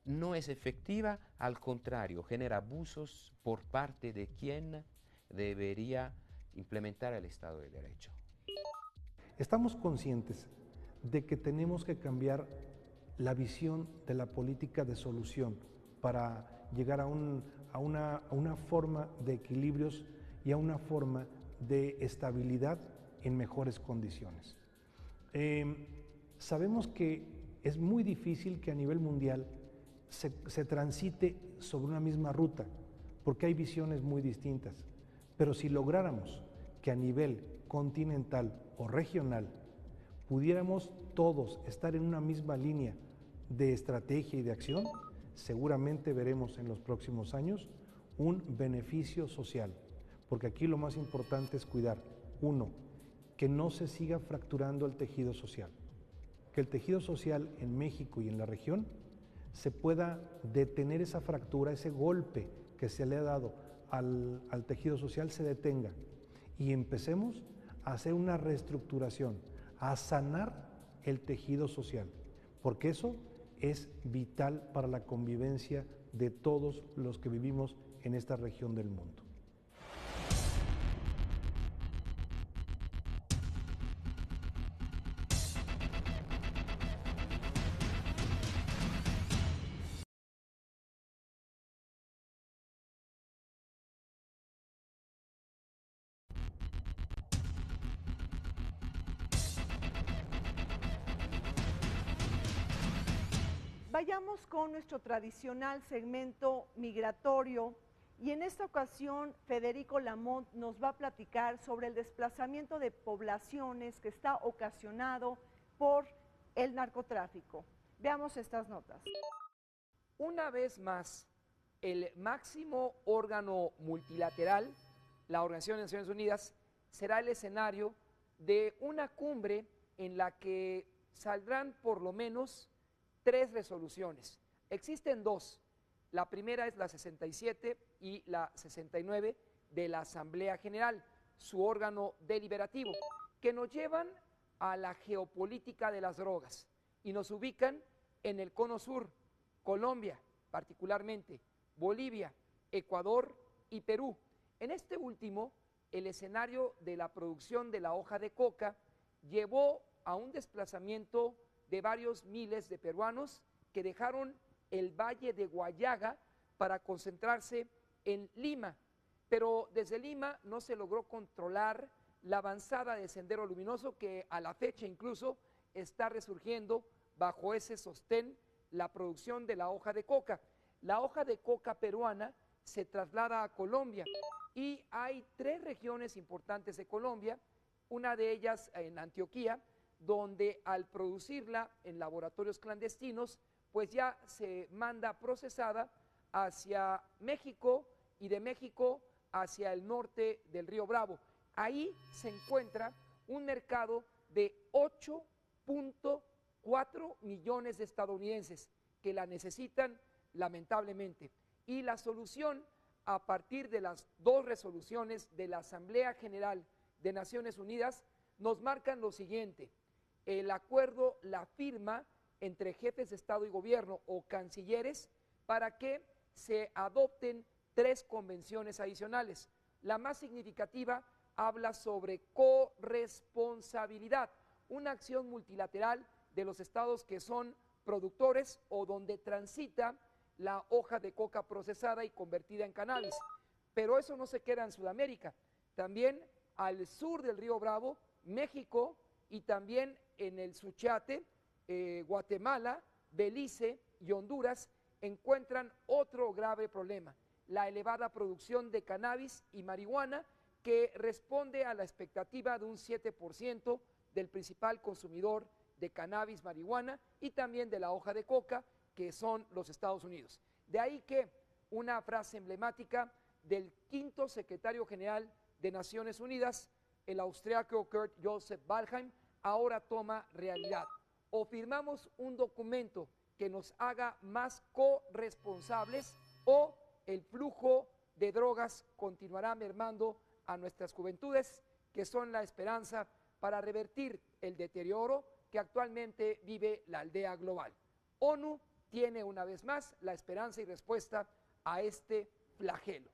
no es efectiva, al contrario, genera abusos por parte de quien debería implementar el Estado de Derecho. Estamos conscientes de que tenemos que cambiar la visión de la política de solución para llegar a una forma de equilibrios y a una forma de estabilidad en mejores condiciones. Sabemos que es muy difícil que a nivel mundial se transite sobre una misma ruta, porque hay visiones muy distintas, pero si lográramos que a nivel continental o regional pudiéramos todos estar en una misma línea de estrategia y de acción, seguramente veremos en los próximos años un beneficio social, porque aquí lo más importante es cuidar, uno, que no se siga fracturando el tejido social, que el tejido social en México y en la región se pueda detener esa fractura, ese golpe que se le ha dado al tejido social se detenga y empecemos a hacer una reestructuración, a sanar el tejido social, porque eso es vital para la convivencia de todos los que vivimos en esta región del mundo. Vayamos con nuestro tradicional segmento migratorio y en esta ocasión Federico Lamont nos va a platicar sobre el desplazamiento de poblaciones que está ocasionado por el narcotráfico. Veamos estas notas. Una vez más, el máximo órgano multilateral, la Organización de Naciones Unidas, será el escenario de una cumbre en la que saldrán por lo menos 3 resoluciones. Existen 2. La primera es la 67 y la 69, de la Asamblea General, su órgano deliberativo, que nos llevan a la geopolítica de las drogas y nos ubican en el Cono Sur, Colombia particularmente, Bolivia, Ecuador y Perú. En este último, el escenario de la producción de la hoja de coca llevó a un desplazamiento de varios miles de peruanos que dejaron el Valle de Guayaga para concentrarse en Lima, pero desde Lima no se logró controlar la avanzada de Sendero Luminoso, que a la fecha incluso está resurgiendo bajo ese sostén la producción de la hoja de coca. La hoja de coca peruana se traslada a Colombia y hay 3 regiones importantes de Colombia, una de ellas en Antioquía, donde al producirla en laboratorios clandestinos, pues ya se manda procesada hacia México y de México hacia el norte del río Bravo. Ahí se encuentra un mercado de 8.4 millones de estadounidenses que la necesitan lamentablemente. Y la solución, a partir de las 2 resoluciones de la Asamblea General de Naciones Unidas, nos marcan lo siguiente: el acuerdo, la firma entre jefes de Estado y Gobierno o cancilleres para que se adopten 3 convenciones adicionales. La más significativa habla sobre corresponsabilidad, una acción multilateral de los estados que son productores o donde transita la hoja de coca procesada y convertida en cannabis. Pero eso no se queda en Sudamérica, también al sur del río Bravo, México, y también en el Suchiate, Guatemala, Belice y Honduras encuentran otro grave problema: la elevada producción de cannabis y marihuana, que responde a la expectativa de un 7% del principal consumidor de cannabis, marihuana y también de la hoja de coca, que son los Estados Unidos. De ahí que una frase emblemática del 5º secretario general de Naciones Unidas, el austriaco Kurt Joseph Waldheim, ahora toma realidad. O firmamos un documento que nos haga más corresponsables, o el flujo de drogas continuará mermando a nuestras juventudes, que son la esperanza para revertir el deterioro que actualmente vive la aldea global. ONU tiene una vez más la esperanza y respuesta a este flagelo.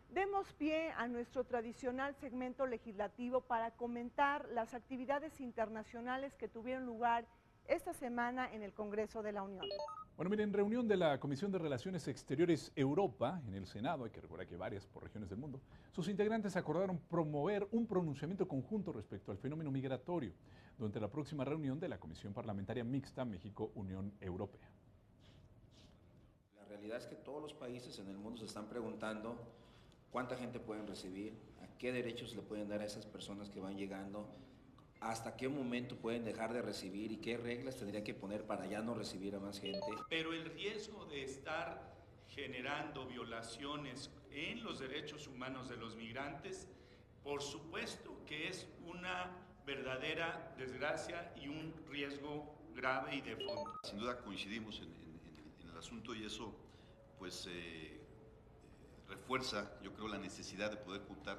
Demos pie a nuestro tradicional segmento legislativo para comentar las actividades internacionales que tuvieron lugar esta semana en el Congreso de la Unión. Bueno, miren, reunión de la Comisión de Relaciones Exteriores Europa en el Senado, hay que recordar que varias por regiones del mundo, sus integrantes acordaron promover un pronunciamiento conjunto respecto al fenómeno migratorio durante la próxima reunión de la Comisión Parlamentaria Mixta México-Unión Europea. La realidad es que todos los países en el mundo se están preguntando cuánta gente pueden recibir, a qué derechos le pueden dar a esas personas que van llegando, hasta qué momento pueden dejar de recibir y qué reglas tendría que poner para ya no recibir a más gente. Pero el riesgo de estar generando violaciones en los derechos humanos de los migrantes, por supuesto que es una verdadera desgracia y un riesgo grave y de fondo. Sin duda coincidimos en el asunto, y eso pues refuerza, yo creo, la necesidad de poder contar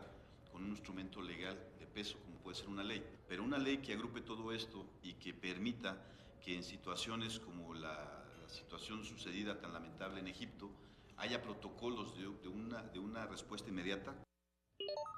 con un instrumento legal de peso como puede ser una ley, pero una ley que agrupe todo esto y que permita que en situaciones como la situación sucedida tan lamentable en Egipto haya protocolos de una respuesta inmediata.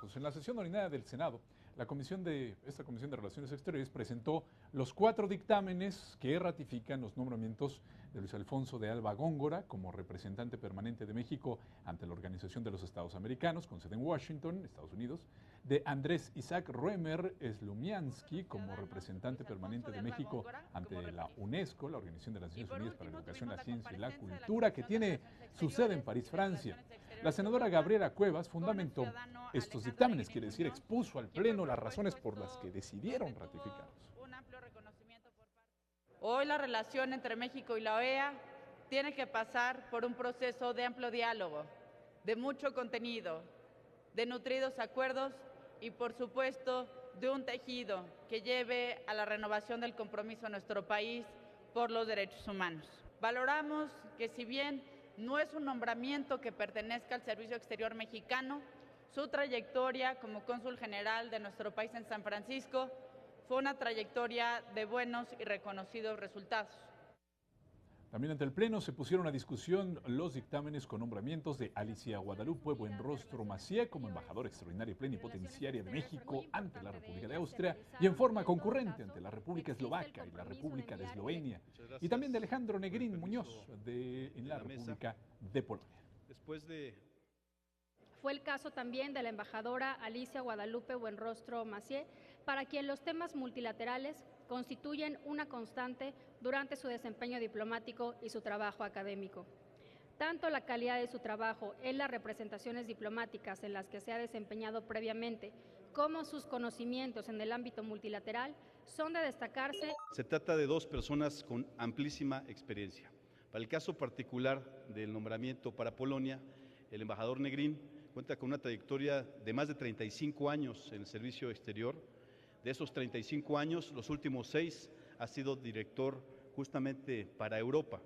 Pues en la sesión ordinaria del Senado, esta Comisión de Relaciones Exteriores presentó los 4 dictámenes que ratifican los nombramientos de Luis Alfonso de Alba Góngora como representante permanente de México ante la Organización de los Estados Americanos, con sede en Washington, Estados Unidos, de Andrés Isaac Roemer Slumiansky como representante permanente de México ante la UNESCO, la Organización de las Naciones Unidas para la Educación, la Ciencia y la Cultura, que tiene su sede en París, Francia. La senadora Gabriela Cuevas fundamentó estos dictámenes, quiere decir, expuso al Pleno las razones por las que decidieron ratificarlos. Hoy la relación entre México y la OEA tiene que pasar por un proceso de amplio diálogo, de mucho contenido, de nutridos acuerdos y, por supuesto, de un tejido que lleve a la renovación del compromiso de nuestro país por los derechos humanos. Valoramos que, si bien no es un nombramiento que pertenezca al Servicio Exterior mexicano. Su trayectoria como cónsul general de nuestro país en San Francisco fue una trayectoria de buenos y reconocidos resultados. También ante el Pleno se pusieron a discusión los dictámenes con nombramientos de Alicia Guadalupe Buenrostro Macié como embajadora extraordinaria y plenipotenciaria de México ante la República de Austria y en forma concurrente ante la República Eslovaca y la República de Eslovenia, y también de Alejandro Negrín Muñoz en la República de Polonia. Fue el caso también de la embajadora Alicia Guadalupe Buenrostro Macié, para quien los temas multilaterales constituyen una constante durante su desempeño diplomático y su trabajo académico. Tanto la calidad de su trabajo en las representaciones diplomáticas en las que se ha desempeñado previamente, como sus conocimientos en el ámbito multilateral, son de destacarse. Se trata de dos personas con amplísima experiencia. Para el caso particular del nombramiento para Polonia, el embajador Negrín cuenta con una trayectoria de más de 35 años en el servicio exterior. De esos 35 años, los últimos 6 ha sido director justamente para Europa.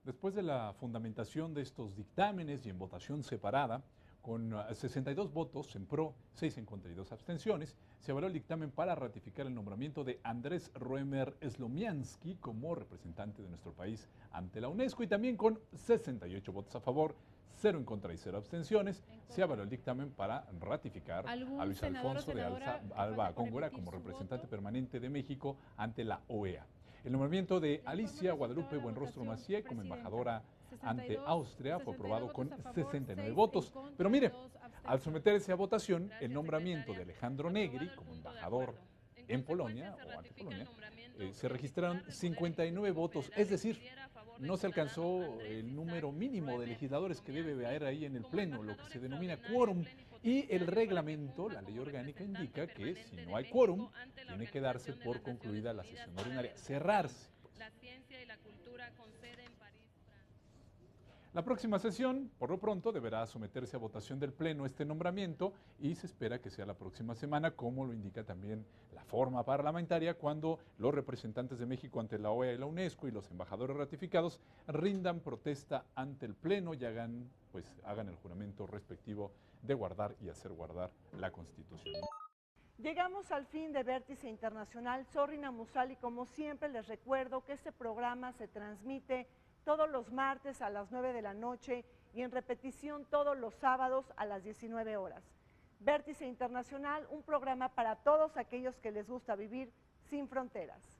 Después de la fundamentación de estos dictámenes y en votación separada, con 62 votos en pro, 6 en contra y 2 abstenciones, se avaló el dictamen para ratificar el nombramiento de Andrés Roemer Slomianski como representante de nuestro país ante la UNESCO, y también con 68 votos a favor, 0 en contra y 0 abstenciones, se avaló el dictamen para ratificar a Luis Alfonso de Alba Góngora como representante permanente de México ante la OEA. El nombramiento de Alicia Guadalupe Buenrostro Macié como embajadora ante Austria fue aprobado con 69 votos. Pero mire, al someterse a votación, el nombramiento de Alejandro Negri como embajador en Polonia o ante Polonia, se registraron 59 votos, es decir, no se alcanzó el número mínimo de legisladores que debe haber ahí en el Pleno, lo que se denomina quórum, y el reglamento, la ley orgánica, indica que si no hay quórum, tiene que darse por concluida la sesión ordinaria, cerrarse. La próxima sesión, por lo pronto, deberá someterse a votación del Pleno este nombramiento y se espera que sea la próxima semana, como lo indica también la forma parlamentaria, cuando los representantes de México ante la OEA y la UNESCO y los embajadores ratificados rindan protesta ante el Pleno y hagan el juramento respectivo de guardar y hacer guardar la Constitución. Llegamos al fin de Vértice Internacional. Soy Rina Musal y como siempre les recuerdo que este programa se transmite todos los martes a las 9 de la noche y en repetición todos los sábados a las 19 horas. Vértice Internacional, un programa para todos aquellos que les gusta vivir sin fronteras.